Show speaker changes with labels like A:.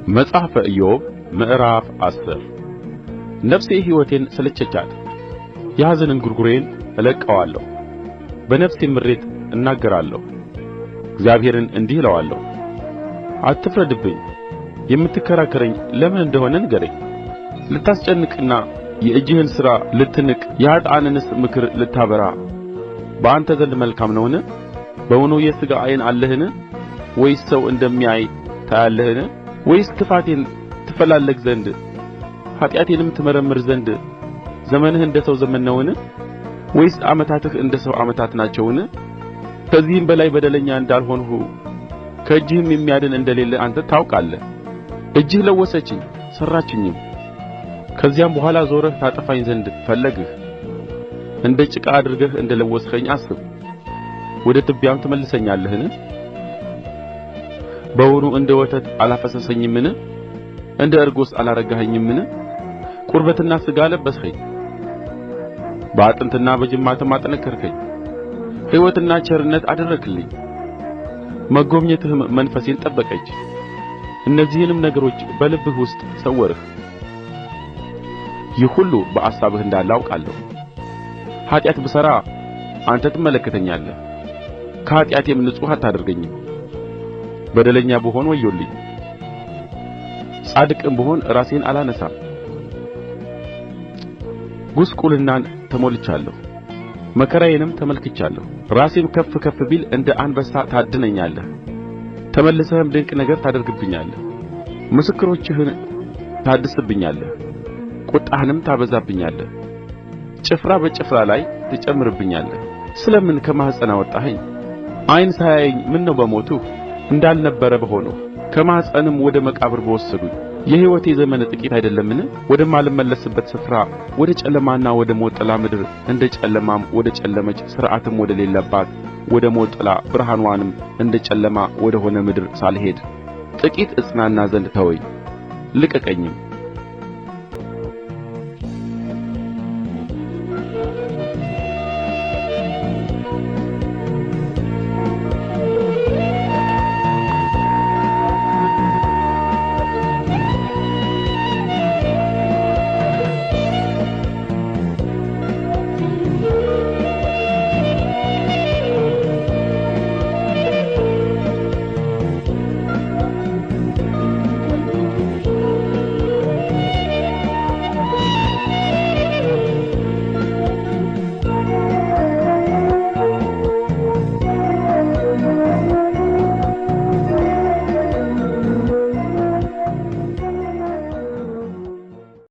A: መጽሐፈ ኢዮብ ምዕራፍ 10 ነፍሴ ሕይወቴን ሰለቸቻት፣ የኀዘን እንጕርጕሮዬን እለቀዋለሁ። በነፍሴም ምሬት እናገራለሁ፣ እግዚአብሔርን እንዲህ እለዋለሁ፣ አትፍረድብኝ። የምትከራከረኝ ለምን እንደሆነ ንገረኝ። ልታስጨንቅና የእጅህን ሥራ ልትንቅ የኃጥአንንስ ምክር ልታበራ በአንተ ዘንድ መልካም ነውን? በውኑ የሥጋ ዓይን አለህን? ወይስ ሰው እንደሚያይ ታያለህን? ወይስ ክፋቴን ትፈላለግ ዘንድ ኃጢአቴንም ትመረምር ዘንድ ዘመንህ እንደ ሰው ዘመን ነውን? ወይስ ዓመታትህ እንደ ሰው ዓመታት ናቸውን? ከዚህም በላይ በደለኛ እንዳልሆንሁ ከእጅህም የሚያድን እንደሌለ አንተ ታውቃለህ። እጅህ ለወሰችኝ ሠራችኝም። ከዚያም በኋላ ዞረህ ታጠፋኝ ዘንድ ፈለግህ። እንደ ጭቃ አድርገህ እንደ ለወስኸኝ አስብ። ወደ ትቢያም ትመልሰኛለህን? በውኑ እንደ ወተት አላፈሰሰኝምን? እንደ እርጎስ አላረጋኸኝምን? ቁርበትና ሥጋ አለበስኸኝ፣ በአጥንትና በጅማትም አጠነከርኸኝ። ሕይወትና ቸርነት አደረግህልኝ፣ መጎብኘትህም መንፈሴን ጠበቀች። እነዚህንም ነገሮች በልብህ ውስጥ ሰወርህ። ይህ ሁሉ በአሳብህ እንዳለ አውቃለሁ። ኃጢአት ብሠራ አንተ ትመለከተኛለህ፣ ከኃጢአቴም ንጹሕ አታደርገኝም። በደለኛ ብሆን ወዮልኝ፣ ጻድቅም ብሆን ራሴን አላነሣም። ጕስቍልናን ተሞልቻለሁ፣ መከራዬንም ተመልክቻለሁ። ራሴም ከፍ ከፍ ቢል እንደ አንበሳ ታድነኛለህ። ተመልሰህም ድንቅ ነገር ታደርግብኛለህ። ምስክሮችህን ታድስብኛለህ፣ ቍጣህንም ታበዛብኛለህ። ጭፍራ በጭፍራ ላይ ትጨምርብኛለህ። ስለ ምን ከማኅፀን አወጣኸኝ? ዓይን ሳያየኝ ምነው በሞትሁ? እንዳልነበረ በሆንሁ ከማኅፀንም ወደ መቃብር በወሰዱኝ። የሕይወቴ ዘመን ጥቂት አይደለምን? ወደማልመለስበት ስፍራ ወደ ጨለማና ወደ ሞት ጥላ ምድር፣ እንደ ጨለማም ወደ ጨለመች ሥርዓትም ወደ ሌለባት ወደ ሞት ጥላ ብርሃንዋንም እንደ ጨለማ ወደ ሆነ ምድር ሳልሄድ ጥቂት እጽናና ዘንድ ተወኝ፣ ልቀቀኝም።